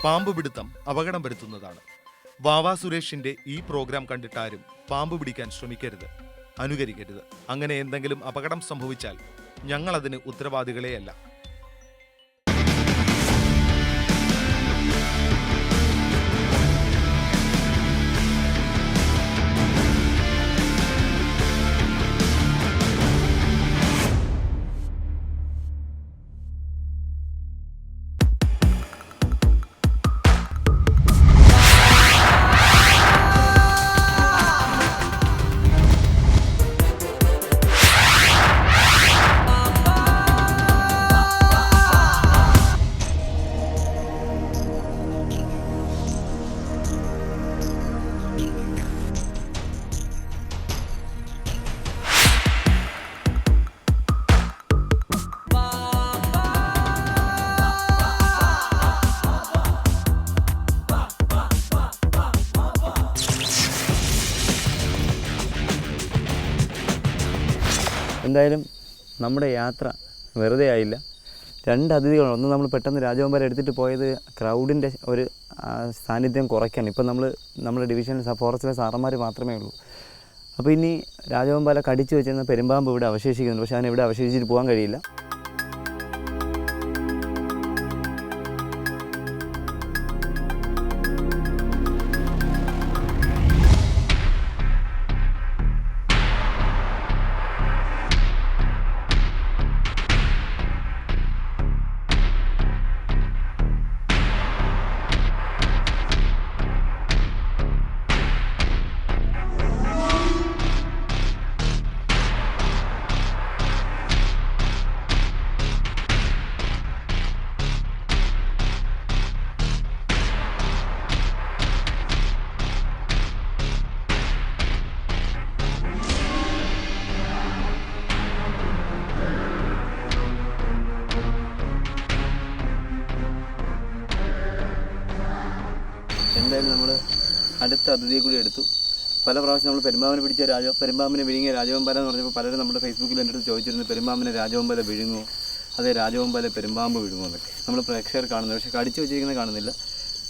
പാമ്പ് പിടുത്തം അപകടം വരുത്തുന്നതാണ്. വാവാ സുരേഷിന്റെ ഈ പ്രോഗ്രാം കണ്ടിട്ടാരും പാമ്പ് പിടിക്കാൻ ശ്രമിക്കരുത്, അനുകരിക്കരുത്. അങ്ങനെ എന്തെങ്കിലും അപകടം സംഭവിച്ചാൽ ഞങ്ങളതിന് ഉത്തരവാദികളെയല്ല. എന്തായാലും നമ്മുടെ യാത്ര വെറുതെ ആയില്ല. 2 അതിഥികളാണ്. ഒന്ന് നമ്മൾ പെട്ടെന്ന് രാജവെമ്പാല എടുത്തിട്ട് പോയത് ക്രൗഡിൻ്റെ ഒരു സാന്നിധ്യം കുറയ്ക്കാൻ. ഇപ്പം നമ്മുടെ ഡിവിഷനിൽ ഫോറസ്റ്റിലെ സാറന്മാർ മാത്രമേ ഉള്ളൂ. അപ്പോൾ ഇനി രാജവെമ്പാല കടിച്ചു വെച്ചിരുന്ന പെരുമ്പാമ്പ് ഇവിടെ അവശേഷിക്കുന്നുണ്ട്. പക്ഷേ അതിനെ ഇവിടെ അവശേഷിച്ചിട്ട് പോകാൻ കഴിയില്ല. എന്തായാലും നമ്മൾ അടുത്ത അതിഥിയെ കൂടി എടുത്തു. പല പ്രാവശ്യം നമ്മൾ പെരുമ്പാമ്പിനെ പിടിച്ച പെരുമ്പാമ്പിനെ വിഴുങ്ങിയ രാജവെമ്പാല എന്ന് പറഞ്ഞപ്പോൾ പലരും നമ്മുടെ ഫേസ്ബുക്കിൽ എൻ്റെ അടുത്ത് ചോദിച്ചിരുന്നു, പെരുമ്പാമ്പിനെ രാജവെമ്പാല വിഴുങ്ങുമോ, അതേ രാജവെമ്പാല പെരുമ്പാമ്പ് വിഴുങ്ങുമോ എന്നൊക്കെ. നമ്മൾ പ്രേക്ഷകർ കാണുന്നത്, പക്ഷേ കടിച്ചു വെച്ചിരിക്കുന്നത് കാണുന്നില്ല.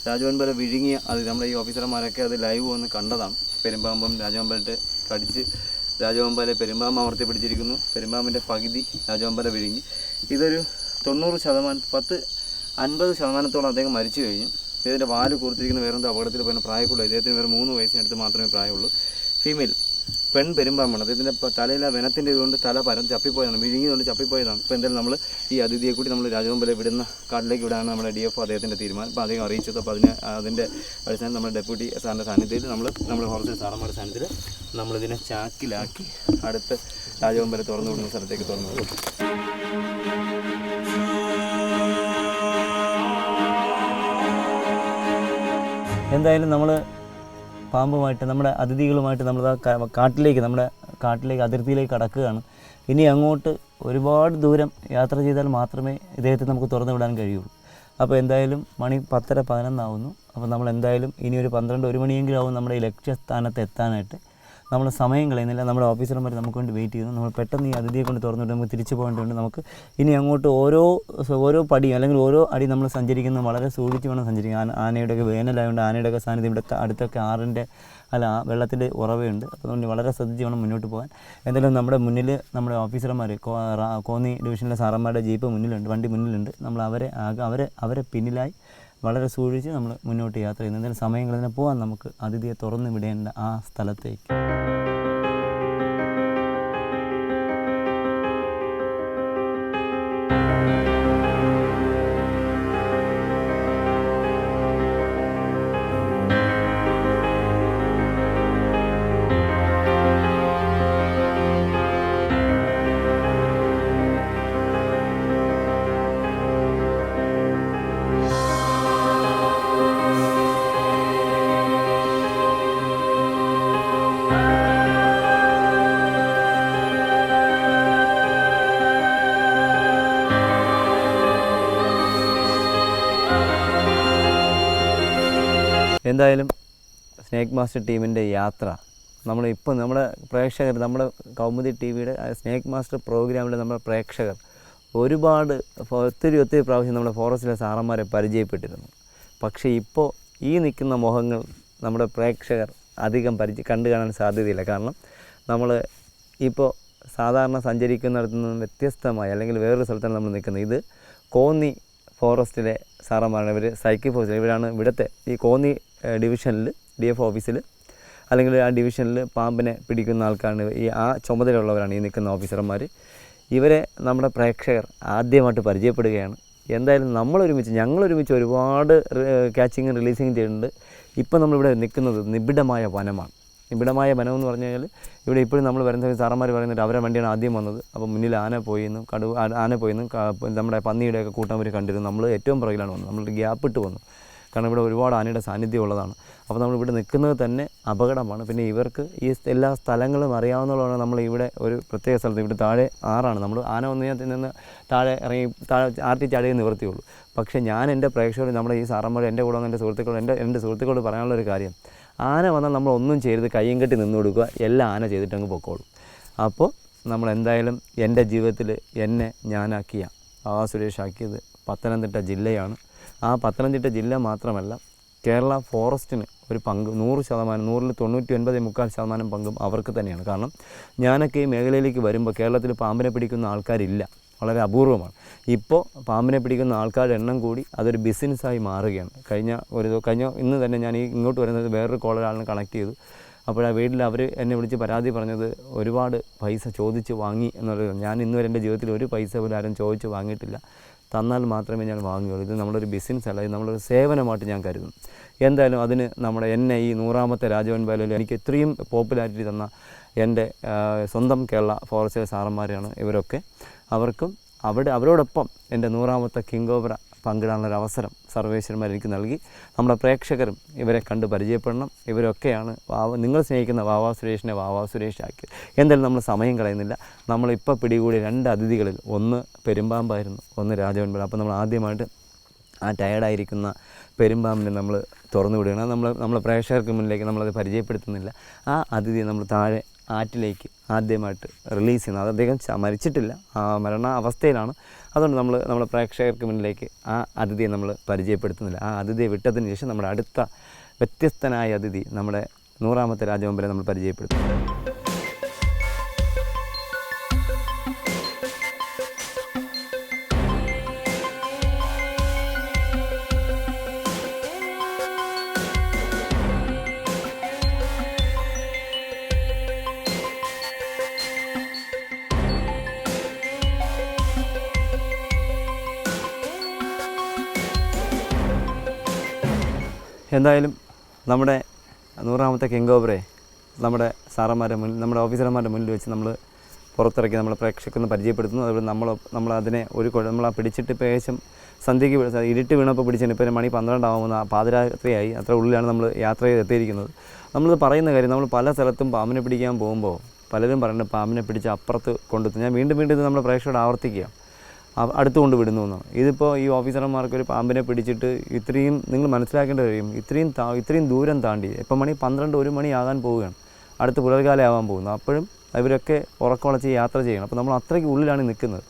രാജവെമ്പാല വിഴുങ്ങിയ അത് നമ്മുടെ ഈ ഓഫീസർമാരൊക്കെ അത് ലൈവ് വന്ന് കണ്ടതാണ്. പെരുമ്പാമ്പും രാജവെമ്പാലിട്ട് കടിച്ച് രാജവെമ്പാല പെരുമ്പാമ്പ് അമർത്തി പിടിച്ചിരിക്കുന്നു. പെരുമ്പാമ്പിൻ്റെ പകുതി രാജവെമ്പാല വിഴുങ്ങി. ഇതൊരു 90%, 50% അദ്ദേഹം മരിച്ചു കഴിഞ്ഞു. ഇതിൻ്റെ വാല് കൂർത്തിരിക്കുന്ന വേറെന്തോ അപകടത്തിൽ പോയ പ്രായമുള്ളൂ. ഇദ്ദേഹത്തിന് വേറെ 3 വയസ്സിനടുത്ത് മാത്രമേ പ്രായമുള്ളൂ. ഫീമെയിൽ പെൺ പെരുമ്പാമ്പാണ്. അദ്ദേഹത്തിൻ്റെ തലയിലെ വനത്തിൻ്റെ ഇതുകൊണ്ട് തല ചപ്പിപ്പോയതാണ്, വിഴുങ്ങിയതുകൊണ്ട് ചപ്പിപ്പോയതാണ്. ഇപ്പോൾ എന്തായാലും നമ്മൾ ഈ അതിഥിയെ കൂടി നമ്മൾ രാജവെമ്പാല വിടുന്ന കാട്ടിലേക്ക് വിടാനാണ് നമ്മുടെ DFO അദ്ദേഹത്തിൻ്റെ തീരുമാനം. അപ്പോൾ അദ്ദേഹം അറിയിച്ചത്. അപ്പോൾ അതിൻ്റെ അടിസ്ഥാനം നമ്മുടെ ഡെപ്യൂട്ടി സാറിൻ്റെ സാന്നിധ്യത്തിൽ നമ്മുടെ ഫോറസ്റ്റ് സാറന്മാരുടെ സാന്നിധ്യത്തിൽ നമ്മളിതിനെ ചാക്കിലാക്കി അടുത്ത് രാജവെമ്പാല തുറന്നു വിടുന്ന സ്ഥലത്തേക്ക് തുറന്നു വിടും. എന്തായാലും നമ്മൾ പാമ്പുമായിട്ട് നമ്മുടെ അതിഥികളുമായിട്ട് നമ്മൾ നമ്മുടെ കാട്ടിലേക്ക് അതിർത്തിയിലേക്ക് കടക്കുകയാണ്. ഇനി അങ്ങോട്ട് ഒരുപാട് ദൂരം യാത്ര ചെയ്താൽ മാത്രമേ ഇദ്ദേഹത്തെ നമുക്ക് തുറന്നു വിടാൻ കഴിയുള്ളൂ. അപ്പോൾ എന്തായാലും മണി 10:30, 11 ആവുന്നു. അപ്പോൾ നമ്മൾ എന്തായാലും ഇനി ഒരു 12, 1 മണിയെങ്കിലും ആവും നമ്മുടെ ഈ ലക്ഷ്യസ്ഥാനത്ത് എത്താനായിട്ട്. നമ്മൾ സമയം കളയുന്നില്ല. നമ്മുടെ ഓഫീസർമാർ നമുക്ക് വേണ്ടി വെയിറ്റ് ചെയ്യുന്നു. നമ്മൾ പെട്ടെന്ന് ഈ അതിഥിയെ കൊണ്ട് തുറന്നു വിട്ട് നമുക്ക് തിരിച്ചു പോകേണ്ടതുണ്ട്. നമുക്ക് ഇനി അങ്ങോട്ട് ഓരോ പടിയും അല്ലെങ്കിൽ ഓരോ അടി നമ്മൾ സഞ്ചരിക്കുന്നത് വളരെ സൂക്ഷിച്ച് വേണം സഞ്ചരിക്കാൻ. ആനയുടെയൊക്കെ വേനലായതുകൊണ്ട് ആനയുടെയൊക്കെ സാന്നിധ്യം ഇവിടെ അടുത്തൊക്കെ വെള്ളത്തിൻ്റെ ഉറവയുണ്ട്. അതുകൊണ്ട് വളരെ ശ്രദ്ധിച്ച് വേണം മുന്നോട്ട് പോകാൻ. എന്തായാലും നമ്മുടെ മുന്നിൽ നമ്മുടെ ഓഫീസർമാർ കോന്നി ഡിവിഷനിലെ സാറന്മാരുടെ ജീപ്പ് മുന്നിലുണ്ട്, വണ്ടി മുന്നിലുണ്ട്. നമ്മൾ അവരെ പിന്നിലായി വളരെ സൂക്ഷിച്ച് നമ്മൾ മുന്നോട്ട് യാത്ര ചെയ്യുന്നത്. എന്തായാലും സമയങ്ങളിൽ തന്നെ പോകാൻ നമുക്ക് അതിഥിയെ തുറന്നു വിടേണ്ട ആ സ്ഥലത്തേക്ക്. എന്തായാലും സ്നേക്ക് മാസ്റ്റർ ടീമിൻ്റെ യാത്ര നമ്മളിപ്പോൾ നമ്മുടെ പ്രേക്ഷകർ, നമ്മുടെ കൗമുദി TV-യുടെ സ്നേക്ക് മാസ്റ്റർ പ്രോഗ്രാമിലെ നമ്മുടെ പ്രേക്ഷകർ ഒത്തിരി പ്രാവശ്യം നമ്മുടെ ഫോറസ്റ്റിലെ സാറന്മാരെ പരിചയപ്പെട്ടിരുന്നു. പക്ഷേ ഇപ്പോൾ ഈ നിൽക്കുന്ന മുഖങ്ങൾ നമ്മുടെ പ്രേക്ഷകർ അധികം കണ്ടു കാണാൻ സാധ്യതയില്ല. കാരണം നമ്മൾ ഇപ്പോൾ സാധാരണ സഞ്ചരിക്കുന്നിടത്തു നിന്നും വ്യത്യസ്തമായി അല്ലെങ്കിൽ വേറൊരു സ്ഥലത്താണ് നമ്മൾ നിൽക്കുന്നത്. ഇത് കോന്നി ഫോറസ്റ്റിലെ സാറന്മാരാണ്. ഇവർ സൈക്കിൾ ഫോറസ്റ്റ്, ഇവരാണ് ഇവിടുത്തെ ഈ കോന്നി ഡിവിഷനിൽ DF ഓഫീസിൽ അല്ലെങ്കിൽ ആ ഡിവിഷനിൽ പാമ്പിനെ പിടിക്കുന്ന ആൾക്കാരാണ്. ആ ചുമതലയുള്ളവരാണ് ഈ നിൽക്കുന്ന ഓഫീസർമാർ. ഇവരെ നമ്മുടെ പ്രേക്ഷകർ ആദ്യമായിട്ട് പരിചയപ്പെടുകയാണ്. എന്തായാലും ഞങ്ങളൊരുമിച്ച് ഒരുപാട് ക്യാച്ചിങ്ങും റിലീസിങ്ങും ചെയ്യുന്നുണ്ട്. ഇപ്പം നമ്മളിവിടെ നിൽക്കുന്നത് നിബിഡമായ വനമാണ്. നിബിഡമായ വനം എന്ന് പറഞ്ഞു കഴിഞ്ഞാൽ ഇവിടെ ഇപ്പോഴും നമ്മൾ വരുന്ന സാറന്മാർ പറയുന്നുണ്ട് അവരുടെ വണ്ടിയാണ് ആദ്യം വന്നത്. അപ്പോൾ മുന്നിൽ ആന പോയിന്നും നമ്മുടെ പന്നിയുടെയൊക്കെ കൂട്ടം അവർ കണ്ടിരുന്നു. നമ്മൾ ഏറ്റവും പുറകിലാണ് വന്നത്. നമ്മൾ ഗ്യാപ്പ് ഇട്ട് വന്നു. കാരണം ഇവിടെ ഒരുപാട് ആനയുടെ സാന്നിധ്യം ഉള്ളതാണ്. അപ്പോൾ നമ്മളിവിടെ നിൽക്കുന്നത് തന്നെ അപകടമാണ്. പിന്നെ ഇവർക്ക് ഈ എല്ലാ സ്ഥലങ്ങളും അറിയാവുന്നതാണ്. നമ്മൾ ഇവിടെ ഒരു പ്രത്യേക സ്ഥലത്ത് ഇവിടെ താഴെ ആറാണ്. നമ്മൾ ആന വന്ന് നിന്ന് താഴെ ഇറങ്ങി ആർട്ടി ചാടിയേ നിവർത്തിയുള്ളൂ. പക്ഷേ ഞാൻ എൻ്റെ പ്രേക്ഷകർ നമ്മുടെ ഈ സാറന്മാർ എൻ്റെ കൂടെ വന്ന എൻ്റെ സുഹൃത്തുക്കളോട് പറയാനുള്ളൊരു കാര്യം, ആന വന്നാൽ നമ്മളൊന്നും ചെയ്യരുത്, കയ്യും കെട്ടി നിന്ന് കൊടുക്കുക, എല്ലാം ആന ചെയ്തിട്ടങ്ങ് പൊക്കോളും. അപ്പോൾ നമ്മളെന്തായാലും എൻ്റെ ജീവിതത്തിൽ എന്നെ ഞാനാക്കിയ സുരേഷാക്കിയത് പത്തനംതിട്ട ജില്ലയാണ്. ആ പത്തനംതിട്ട ജില്ല മാത്രമല്ല, കേരള ഫോറസ്റ്റിന് ഒരു പങ്ക് 100%, 99.4% പങ്കും അവർക്ക് തന്നെയാണ്. കാരണം ഞാനൊക്കെ ഈ മേഖലയിലേക്ക് വരുമ്പോൾ കേരളത്തിൽ പാമ്പിനെ പിടിക്കുന്ന ആൾക്കാരില്ല, വളരെ അപൂർവമാണ്. ഇപ്പോൾ പാമ്പിനെ പിടിക്കുന്ന ആൾക്കാരുടെ എണ്ണം കൂടി അതൊരു ബിസിനസ്സായി മാറുകയാണ്. കഴിഞ്ഞ ഇന്ന് തന്നെ ഞാൻ ഇങ്ങോട്ട് വരുന്നത് വേറൊരു കോളൊരാളിനെ കണക്ട് ചെയ്തു. അപ്പോൾ ആ വീട്ടിൽ അവർ എന്നെ വിളിച്ച് പരാതി പറഞ്ഞത് ഒരുപാട് പൈസ ചോദിച്ച് വാങ്ങി എന്നുള്ളത്. ഞാൻ ഇന്നുവരെ എൻ്റെ ജീവിതത്തിൽ ഒരു പൈസ പോലും ആരും ചോദിച്ച് വാങ്ങിയിട്ടില്ല. തന്നാൽ മാത്രമേ ഞാൻ വാങ്ങുകയുള്ളൂ. ഇത് നമ്മളൊരു ബിസിനസ് അല്ല, ഇത് നമ്മളൊരു സേവനമായിട്ട് ഞാൻ കരുതുന്നു. എന്തായാലും അതിന് എന്നെ ഈ 100ാമത്തെ രാജവൻ ബേലയിൽ എനിക്ക് ഇത്രയും പോപ്പുലാരിറ്റി തന്ന എൻ്റെ സ്വന്തം കേരള ഫോറസ്റ്റിലെ സാറന്മാരാണ് ഇവരൊക്കെ. അവരോടൊപ്പം എൻ്റെ 100ാമത്തെ കിങ് കോബ്ര പങ്കിടാനുള്ളൊരു അവസരം സർവേശ്വരന്മാർ എനിക്ക് നൽകി. നമ്മുടെ പ്രേക്ഷകരും ഇവരെ കണ്ട് പരിചയപ്പെടണം. ഇവരൊക്കെയാണ് നിങ്ങൾ സ്നേഹിക്കുന്ന വാവാ സുരേഷിനെ വാവാ സുരേഷാക്കി. എന്തായാലും നമ്മൾ സമയം കളയുന്നില്ല. നമ്മളിപ്പോൾ പിടികൂടിയ 2 അതിഥികളിൽ ഒന്ന് പെരുമ്പാമ്പായിരുന്നു, ഒന്ന് രാജവൻപാമ്പ്. അപ്പോൾ നമ്മൾ ആദ്യമായിട്ട് ആ ടയേർഡായിരിക്കുന്ന പെരുമ്പാമ്പിനെ നമ്മൾ തുറന്നു വിടുകയാണ്. നമ്മൾ പ്രേക്ഷകർക്ക് മുന്നിലേക്ക് നമ്മളത് പരിചയപ്പെടുത്തുന്നില്ല. ആ അതിഥിയെ നമ്മൾ താഴെ ആറ്റിലേക്ക് ആദ്യമായിട്ട് റിലീസ് ചെയ്യുന്നത്. അത് അദ്ദേഹം മരിച്ചിട്ടില്ല, മരണ അവസ്ഥയിലാണ്. അതുകൊണ്ട് നമ്മളെ പ്രേക്ഷകർക്ക് മുന്നിലേക്ക് ആ അതിഥിയെ നമ്മൾ പരിചയപ്പെടുത്തുന്നില്ല. ആ അതിഥിയെ വിട്ടതിന് ശേഷം നമ്മുടെ അടുത്ത വ്യത്യസ്തനായ അതിഥി നമ്മുടെ 100ാമത്തെ രാജവമ്പലെ നമ്മൾ പരിചയപ്പെടുത്തുന്നു. എന്തായാലും നമ്മുടെ 100ാമത്തെ കിങ് കോബ്രയെ നമ്മുടെ സാറന്മാരുടെ മുന്നിൽ, നമ്മുടെ ഓഫീസർമാരുടെ മുന്നിൽ വെച്ച് നമ്മൾ പുറത്തിറക്കി നമ്മളെ പ്രേക്ഷകർക്കൊന്ന് പരിചയപ്പെടുത്തുന്നു. അതുപോലെ നമ്മളതിനെ നമ്മൾ പിടിച്ചിട്ട് ഇപ്പോൾ ഏകദേശം സന്ധ്യയ്ക്ക് ഇരുട്ട് വീണപ്പോൾ പിടിച്ചിട്ട് ഇപ്പോൾ മണി 12 ആകുന്ന പാതിരാത്രിയായി. അത്ര ഉള്ളിലാണ് നമ്മൾ യാത്ര ചെയ്ത് എത്തിയിരിക്കുന്നത്. നമ്മളിത് പറയുന്ന കാര്യം, നമ്മൾ പല സ്ഥലത്തും പാമ്പിനെ പിടിക്കാൻ പോകുമ്പോൾ പലരും പറയുന്നത് പാമ്പിനെ പിടിച്ച് അപ്പുറത്ത് കൊണ്ടെത്തും. ഞാൻ വീണ്ടും ഇത് നമ്മുടെ പ്രേക്ഷകരോട് ആവർത്തിക്കുക, അടുത്ത് കൊണ്ട് വിടുന്നു എന്നാണ്. ഇതിപ്പോൾ ഈ ഓഫീസർമാർക്ക് ഒരു പാമ്പിനെ പിടിച്ചിട്ട് ഇത്രയും നിങ്ങൾ മനസ്സിലാക്കേണ്ട കാര്യം, ഇത്രയും ദൂരം താണ്ടി ഇപ്പം മണി 12-1 മണി ആകാൻ പോവുകയാണ്, അടുത്ത് പുലർകാലം ആവാൻ പോകുന്നു. അപ്പോഴും ഇവരൊക്കെ ഉറക്കമുളച്ച് യാത്ര ചെയ്യണം. അപ്പോൾ നമ്മൾ അത്രയ്ക്ക് ഉള്ളിലാണ് നിൽക്കുന്നത്.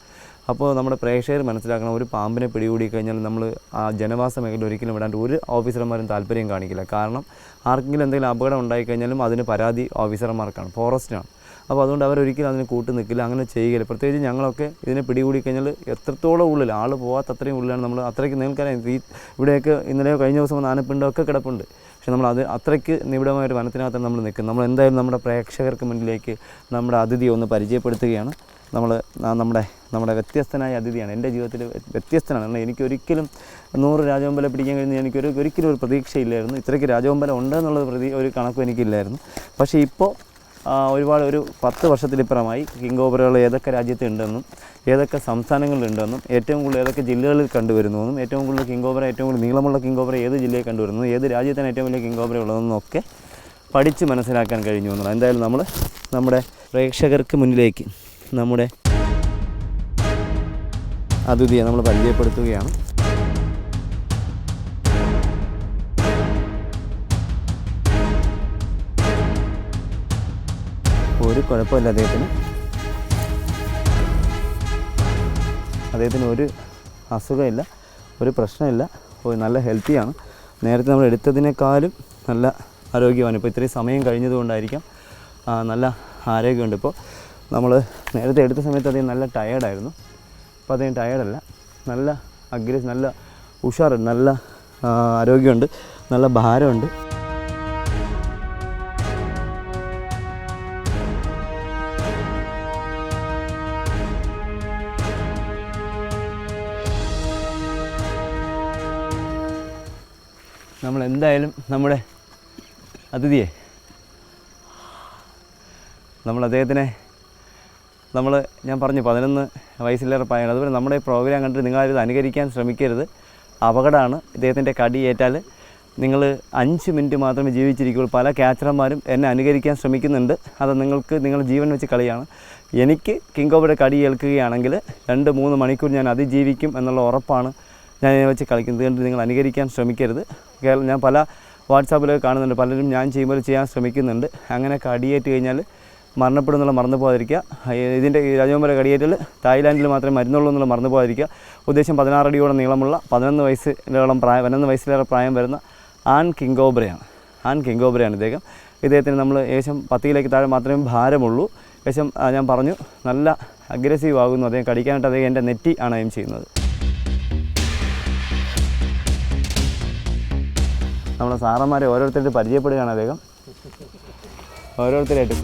അപ്പോൾ നമ്മുടെ പ്രേക്ഷകർ മനസ്സിലാക്കണം, ഒരു പാമ്പിനെ പിടികൂടി കഴിഞ്ഞാൽ നമ്മൾ ആ ജനവാസ മേഖല ഒരിക്കലും വിടാണ്ട് ഒരു ഓഫീസർമാരും താല്പര്യം കാണിക്കില്ല. കാരണം ആർക്കെങ്കിലും എന്തെങ്കിലും അപകടം ഉണ്ടായിക്കഴിഞ്ഞാലും അതിന് പരാതി ഓഫീസർമാർക്കാണ്, ഫോറസ്റ്റിനാണ്. അപ്പോൾ അതുകൊണ്ട് അവരൊരിക്കലും അതിന് കൂട്ട് നിൽക്കില്ല, അങ്ങനെ ചെയ്യുകയില്ല. പ്രത്യേകിച്ച് ഞങ്ങളൊക്കെ ഇതിനെ പിടികൂടി കഴിഞ്ഞാൽ എത്രത്തോളം ഉള്ളിൽ ആൾ പോകാത്ത അത്രയും ഉള്ളിലാണ് നമ്മൾ. അത്രയ്ക്ക് നിങ്ങൾക്കറിയാം, ഇവിടെയൊക്കെ ഇന്നലെയോ കഴിഞ്ഞ ദിവസം ആനപ്പിണ്ടൊക്കെ കിടപ്പുണ്ട്. പക്ഷെ നമ്മളത് അത്രയ്ക്ക് നിബിഡമായൊരു വനത്തിനകത്താണ് നമ്മൾ നിൽക്കുന്നത്. നമ്മൾ എന്തായാലും നമ്മുടെ പ്രേക്ഷകർക്ക് മുന്നിലേക്ക് നമ്മുടെ അതിഥിയെ ഒന്ന് പരിചയപ്പെടുത്തുകയാണ്. നമ്മുടെ വ്യത്യസ്തനായ അതിഥിയാണ്. എൻ്റെ ജീവിതത്തിൽ വ്യത്യസ്തനാണ്. കാരണം എനിക്കൊരിക്കലും 100 രാജവമ്പല പിടിക്കാൻ കഴിഞ്ഞ് ഒരിക്കലും ഒരു പ്രതീക്ഷയില്ലായിരുന്നു. ഇത്രയ്ക്ക് രാജവമ്പല ഉണ്ടെന്നുള്ളത് ഒരു കണക്കും എനിക്കില്ലായിരുന്നു. പക്ഷേ ഇപ്പോൾ ഒരു 10 വർഷത്തിലിപ്പുറമായി കിങ് കോബ്രകൾ ഏതൊക്കെ രാജ്യത്തുണ്ടെന്നും ഏതൊക്കെ സംസ്ഥാനങ്ങളിലുണ്ടെന്നും ഏറ്റവും കൂടുതൽ ഏതൊക്കെ ജില്ലകളിൽ കണ്ടുവരുന്നതെന്നും ഏറ്റവും കൂടുതൽ കിങ് കോബ്ര, ഏറ്റവും കൂടുതൽ നീളമുള്ള കിങ് കോബ്ര ഏത് ജില്ലയിൽ കണ്ടുവരുന്നു, ഏത് രാജ്യത്താണ് ഏറ്റവും വലിയ കിങ് കോബ്ര ഉള്ളതെന്നൊക്കെ പഠിച്ച് മനസ്സിലാക്കാൻ കഴിഞ്ഞു എന്നുള്ളത്. എന്തായാലും നമ്മൾ നമ്മുടെ പ്രേക്ഷകർക്ക് മുന്നിലേക്ക് നമ്മുടെ അതിഥിയെ നമ്മൾ പരിചയപ്പെടുത്തുകയാണ്. ഒരു കുഴപ്പമില്ല, അദ്ദേഹത്തിന് ഒരു അസുഖമില്ല, ഒരു പ്രശ്നമില്ല, നല്ല ഹെൽത്തിയാണ്. നേരത്തെ നമ്മൾ എടുത്തതിനേക്കാളും നല്ല ആരോഗ്യമാണ്. ഇപ്പോൾ ഇത്രയും സമയം കഴിഞ്ഞതുകൊണ്ടായിരിക്കാം നല്ല ആരോഗ്യമുണ്ട്. ഇപ്പോൾ നമ്മൾ നേരത്തെ എടുത്ത സമയത്ത് അദ്ദേഹം നല്ല ടയേർഡായിരുന്നു. അപ്പോൾ അദ്ദേഹം ടയേർഡല്ല, നല്ല നല്ല ഉഷാറുണ്ട്, നല്ല ആരോഗ്യമുണ്ട്, നല്ല ഭാരമുണ്ട്. നമ്മളെന്തായാലും നമ്മുടെ അതിഥിയെ അദ്ദേഹത്തിനെ ഞാൻ പറഞ്ഞു 11 വയസ്സിലേറെ പ്രായമാണ്. അതുപോലെ നമ്മുടെ പ്രോഗ്രാം കണ്ടിട്ട് നിങ്ങളത് അനുകരിക്കാൻ ശ്രമിക്കരുത്. അപകടമാണ്. ഇദ്ദേഹത്തിൻ്റെ കടിയേറ്റാൽ നിങ്ങൾ 5 മിനിറ്റ് മാത്രമേ ജീവിച്ചിരിക്കുകയുള്ളൂ. പല ക്യാച്ചർമാരും എന്നെ അനുകരിക്കാൻ ശ്രമിക്കുന്നുണ്ട്. അത് നിങ്ങളുടെ ജീവൻ വെച്ച് കളിയാണ്. എനിക്ക് കിങ് കോബ്രയുടെ കടി ഏൽക്കുകയാണെങ്കിൽ 2-3 മണിക്കൂർ ഞാൻ അതിജീവിക്കും എന്നുള്ള ഉറപ്പാണ് ഞാൻ ഇതിനെ വെച്ച് കളിക്കുന്നത്. അതുകൊണ്ട് നിങ്ങൾ അനുകരിക്കാൻ ശ്രമിക്കരുത്. ഞാൻ പല വാട്സാപ്പിലൊക്കെ കാണുന്നുണ്ട്, പലരും ഞാൻ ചെയ്യുമ്പോൾ ചെയ്യാൻ ശ്രമിക്കുന്നുണ്ട്. അങ്ങനെ കടിയേറ്റ് കഴിഞ്ഞാൽ മരണപ്പെടുന്നുള്ള മറന്നു പോകാതിരിക്കുക. ഇതിൻ്റെ രാജവെമ്പാല കടിയേറ്റൽ തായ്ലാൻഡിൽ മാത്രമേ മരുന്നുള്ളൂ എന്നുള്ള മറന്നു പോകാതിരിക്കുക. ഉദ്ദേശം 16 അടിയോളം നീളമുള്ള 11 വയസ്സിലേറെ പ്രായം വരുന്ന ആൺ കിങ് കോബ്രയാണ് ഇദ്ദേഹത്തിന് നമ്മൾ ഏകദേശം 10 കിലോയ്ക്ക് താഴെ മാത്രമേ ഭാരമുള്ളൂ. ഏകദേശം ഞാൻ പറഞ്ഞു നല്ല അഗ്രസീവ് ആകുന്നു. അദ്ദേഹം കടിക്കാനായിട്ട് അദ്ദേഹം എൻ്റെ നെറ്റി ആണ് എയിം ചെയ്യുന്നത്. നമ്മുടെ സാറന്മാരെ ഓരോരുത്തരായിട്ട് പരിചയപ്പെടുകയാണ് അദ്ദേഹം. ഓരോരുത്തരായിട്ട്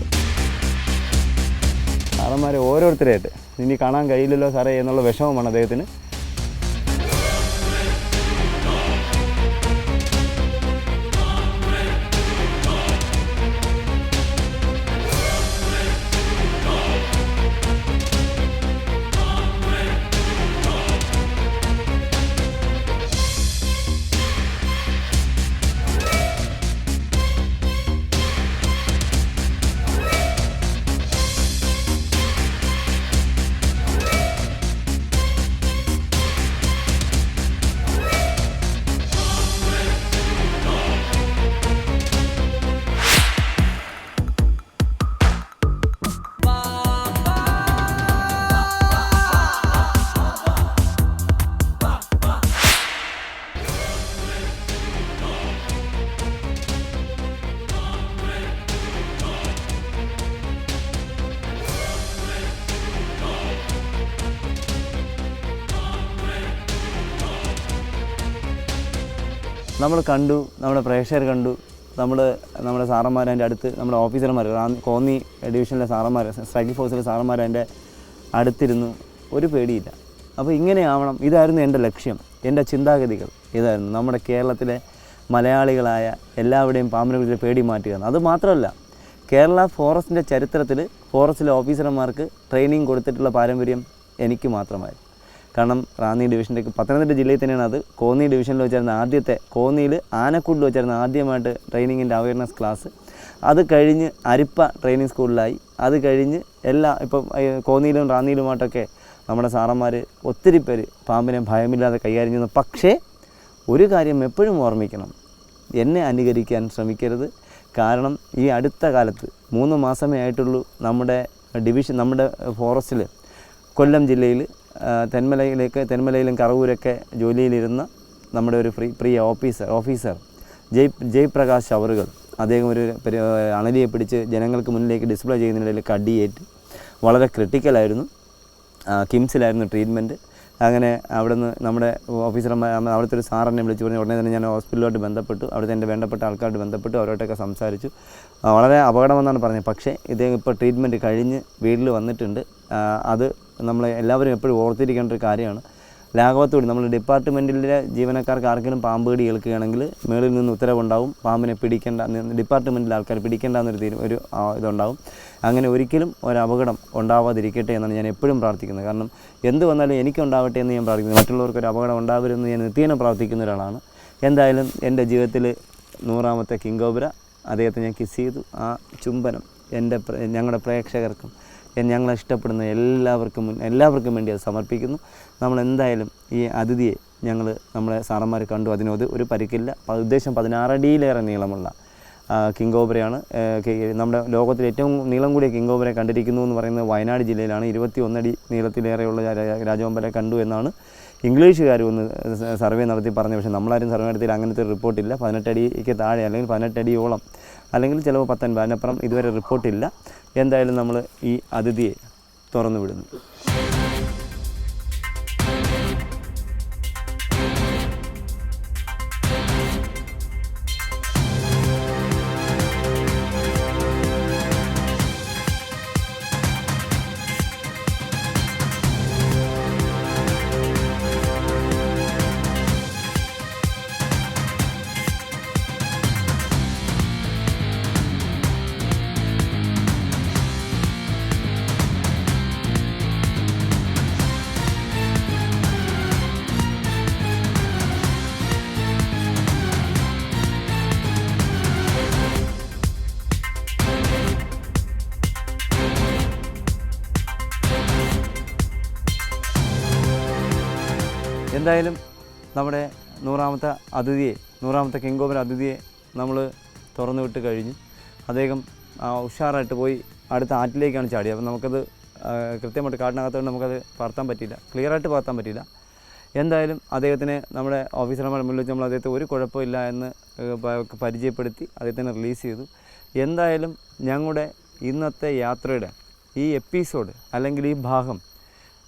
ഇനി കാണാൻ കഴിയില്ലല്ലോ സാറേ എന്നുള്ള വിഷമമാണ് അദ്ദേഹത്തിന്. നമ്മൾ കണ്ടു, നമ്മുടെ പ്രേക്ഷകർ കണ്ടു, നമ്മുടെ സാറന്മാർ അതിൻ്റെ അടുത്ത്, നമ്മുടെ ഓഫീസർമാർ, കോന്നി ഡിവിഷനിലെ സാറന്മാർ, സ്ട്രൈക്കിംഗ് ഫോഴ്സിലെ സാറന്മാർ അതിൻ്റെ അടുത്തിരുന്നു. ഒരു പേടിയില്ല. അപ്പോൾ ഇങ്ങനെയാവണം, ഇതായിരുന്നു എൻ്റെ ലക്ഷ്യം, എൻ്റെ ചിന്താഗതികൾ ഇതായിരുന്നു. നമ്മുടെ കേരളത്തിലെ മലയാളികളായ എല്ലാവരുടെയും പാമ്പിനെക്കുറിച്ച് പേടി മാറ്റുക. അതുമാത്രമല്ല, കേരള ഫോറസ്റ്റിൻ്റെ ചരിത്രത്തിൽ ഫോറസ്റ്റിലെ ഓഫീസർമാർക്ക് ട്രെയിനിങ് കൊടുത്തിട്ടുള്ള പാരമ്പര്യം എനിക്ക് മാത്രമായിരുന്നു. കാരണം റാന്നി ഡിവിഷൻ്റെ പത്തനംതിട്ട ജില്ലയിൽ തന്നെയാണ് അത്. കോന്നി ഡിവിഷനിൽ വെച്ചായിരുന്നു ആദ്യത്തെ, കോന്നിയിൽ ആനക്കൂടിൽ വെച്ചായിരുന്നു ആദ്യമായിട്ട് ട്രെയിനിങ്ങിൻ്റെ അവയർനെസ് ക്ലാസ്. അത് കഴിഞ്ഞ് അരിപ്പ ട്രെയിനിങ് സ്കൂളിലായി. അത് കഴിഞ്ഞ് ഇപ്പം കോന്നിയിലും റാന്നിയിലുമായിട്ടൊക്കെ നമ്മുടെ സാറന്മാർ ഒത്തിരി പേര് പാമ്പിനെ ഭയമില്ലാതെ കൈകാര്യം ചെയ്യുന്നു. പക്ഷേ ഒരു കാര്യം എപ്പോഴും ഓർമ്മിക്കണം, എന്നെ അനുകരിക്കാൻ ശ്രമിക്കരുത്. കാരണം ഈ അടുത്ത കാലത്ത് 3 മാസമേ ആയിട്ടുള്ളൂ നമ്മുടെ ഫോറസ്റ്റിൽ കൊല്ലം ജില്ലയിൽ തെന്മലയിലും കറവൂരൊക്കെ ജോലിയിലിരുന്ന നമ്മുടെ ഒരു പ്രിയ ഓഫീസർ ജയ്പ്രകാശ് അവറുകൾ, അദ്ദേഹം ഒരു അണലിയെ പിടിച്ച് ജനങ്ങൾക്ക് മുന്നിലേക്ക് ഡിസ്പ്ലേ ചെയ്യുന്നതിനിടയിൽ കടിയേറ്റ് വളരെ ക്രിട്ടിക്കലായിരുന്നു. കിംസിലായിരുന്നു ട്രീറ്റ്മെൻറ്റ്. അങ്ങനെ അവിടുന്ന് നമ്മുടെ ഓഫീസർമാർ, അവിടുത്തെ ഒരു സാറിനെ വിളിച്ചു പറഞ്ഞു. ഉടനെ തന്നെ ഞാൻ ഹോസ്പിറ്റലിലോട്ട് ബന്ധപ്പെട്ടു. അവിടുത്തെ എൻ്റെ വേണ്ടപ്പെട്ട ആൾക്കാരോട് ബന്ധപ്പെട്ടു, അവരോട്ടൊക്കെ സംസാരിച്ചു. വളരെ അപകടമെന്നാണ് പറഞ്ഞത്. പക്ഷേ ഇദ്ദേഹം ഇപ്പോൾ ട്രീറ്റ്മെൻറ്റ് കഴിഞ്ഞ് വീട്ടിൽ വന്നിട്ടുണ്ട്. അത് നമ്മൾ എല്ലാവരും എപ്പോഴും ഓർത്തിരിക്കേണ്ട ഒരു കാര്യമാണ്. ലാഘവത്തോടെ നമ്മൾ ഡിപ്പാർട്ട്മെൻറ്റിലെ ജീവനക്കാർക്ക് ആർക്കെങ്കിലും പാമ്പ് കടി ഏൽക്കുകയാണെങ്കിൽ മേളിൽ നിന്ന് ഉത്തരവുണ്ടാവും, പാമ്പിനെ പിടിക്കേണ്ട, ഡിപ്പാർട്ട്മെൻറ്റിലെ ആൾക്കാർ പിടിക്കേണ്ട എന്നൊരു ഇതുണ്ടാവും. അങ്ങനെ ഒരിക്കലും ഒരു അപകടം ഉണ്ടാവാതിരിക്കട്ടെ എന്നാണ് ഞാൻ എപ്പോഴും പ്രാർത്ഥിക്കുന്നത്. കാരണം എന്ത് വന്നാലും എനിക്കുണ്ടാവട്ടെ എന്ന് ഞാൻ പ്രാർത്ഥിക്കുന്നു. മറ്റുള്ളവർക്ക് ഒരു അപകടം ഉണ്ടാവരുതെന്ന് ഞാൻ നിത്യേന പ്രാർത്ഥിക്കുന്ന ഒരാളാണ്. എന്തായാലും എൻ്റെ ജീവിതത്തിൽ 100ാമത്തെ കിങ് കോബ്ര, അദ്ദേഹത്തെ ഞാൻ കിസ് ചെയ്തു. ആ ചുംബനം ഞങ്ങളുടെ പ്രേക്ഷകർക്കും ഞങ്ങളെ ഇഷ്ടപ്പെടുന്ന എല്ലാവർക്കും വേണ്ടി അത് സമർപ്പിക്കുന്നു. നമ്മളെന്തായാലും ഈ അതിഥിയെ നമ്മളെ സാറന്മാർ കണ്ടു. ഒരു പരിക്കില്ല. ഉദ്ദേശം 16 അടിയിലേറെ നീളമുള്ള കിങ് കോബ്രയാണ്. നമ്മുടെ ലോകത്തിൽ ഏറ്റവും നീളം കൂടിയ കിങ് കോബ്രയെ കണ്ടിരിക്കുന്നു എന്ന് പറയുന്നത് വയനാട് ജില്ലയിലാണ്. 21 അടി നീളത്തിലേറെയുള്ള രാജവെമ്പാല കണ്ടു എന്നാണ് ഇംഗ്ലീഷുകാർ ഒന്ന് സർവേ നടത്തി പറഞ്ഞു. പക്ഷേ നമ്മളാരും സർവേ നടത്തിയിൽ അങ്ങനത്തെ ഒരു റിപ്പോർട്ടില്ല. 18 അടിക്ക് താഴെ അല്ലെങ്കിൽ 18 അടിയോളം അല്ലെങ്കിൽ ചിലപ്പോൾ 19 അതിനപ്പുറം ഇതുവരെ റിപ്പോർട്ടില്ല. എന്തായാലും നമ്മൾ ഈ അതിഥിയെ തുറന്നു വിടുന്നു. എന്തായാലും നമ്മുടെ 100ാമത്തെ കിങ് കോബ്ര അതിഥിയെ നമ്മൾ തുറന്നു വിട്ട് കഴിഞ്ഞു. അദ്ദേഹം ഉഷാറായിട്ട് പോയി അടുത്ത ആറ്റിലേക്കാണ് ചാടിയത്. അപ്പം നമുക്കത് കൃത്യമായിട്ട് കാട്ടിനകത്തുകൊണ്ട് നമുക്കത് പകർത്താൻ പറ്റിയില്ല, ക്ലിയറായിട്ട് പകർത്താൻ പറ്റിയില്ല. എന്തായാലും അദ്ദേഹത്തിന് നമ്മുടെ ഓഫീസർമാരുടെ മുന്നിൽ വെച്ച് നമ്മൾ അദ്ദേഹത്തെ ഒരു കുഴപ്പമില്ല എന്ന് പരിചയപ്പെടുത്തി അദ്ദേഹത്തിനെ റിലീസ് ചെയ്തു. എന്തായാലും ഞങ്ങളുടെ ഇന്നത്തെ യാത്രയുടെ ഈ എപ്പിസോഡ് അല്ലെങ്കിൽ ഈ ഭാഗം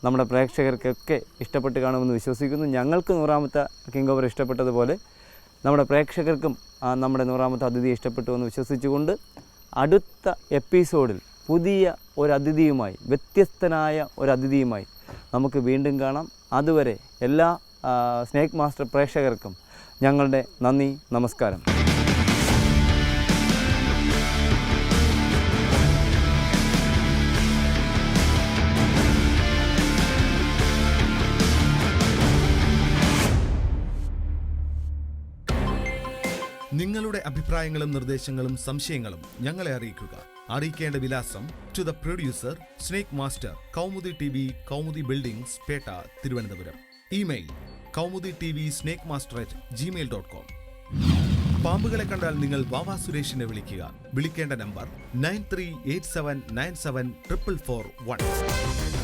നമ്മുടെ പ്രേക്ഷകർക്കൊക്കെ ഇഷ്ടപ്പെട്ട് കാണുമെന്ന് വിശ്വസിക്കുന്നു. ഞങ്ങൾക്ക് 100ാമത്തെ കിങ് കോബ്ര ഇഷ്ടപ്പെട്ടതുപോലെ നമ്മുടെ പ്രേക്ഷകർക്കും നമ്മുടെ 100ാമത്തെ അതിഥിയെ ഇഷ്ടപ്പെട്ടു എന്ന് വിശ്വസിച്ചുകൊണ്ട് അടുത്ത എപ്പിസോഡിൽ പുതിയ ഒരു അതിഥിയുമായി, വ്യത്യസ്തനായ ഒരു അതിഥിയുമായി നമുക്ക് വീണ്ടും കാണാം. അതുവരെ എല്ലാ സ്നേക്ക് മാസ്റ്റർ പ്രേക്ഷകർക്കും ഞങ്ങളുടെ നന്ദി, നമസ്കാരം. നിങ്ങളുടെ അഭിപ്രായങ്ങളും നിർദ്ദേശങ്ങളും സംശയങ്ങളും ഞങ്ങളെ അറിയിക്കുക. അറിയിക്കേണ്ട വിലാസം: to the producer, snake master, Kaumudi TV, Kaumudi buildings, Petta, Thiruvananthapuram. Email kaumuditv.snakemaster@gmail.com. പാമ്പുകളെ കണ്ടാൽ നിങ്ങൾ വാവാ സുരേഷിനെ വിളിക്കുക. വിളിക്കേണ്ട നമ്പർ 9387974441.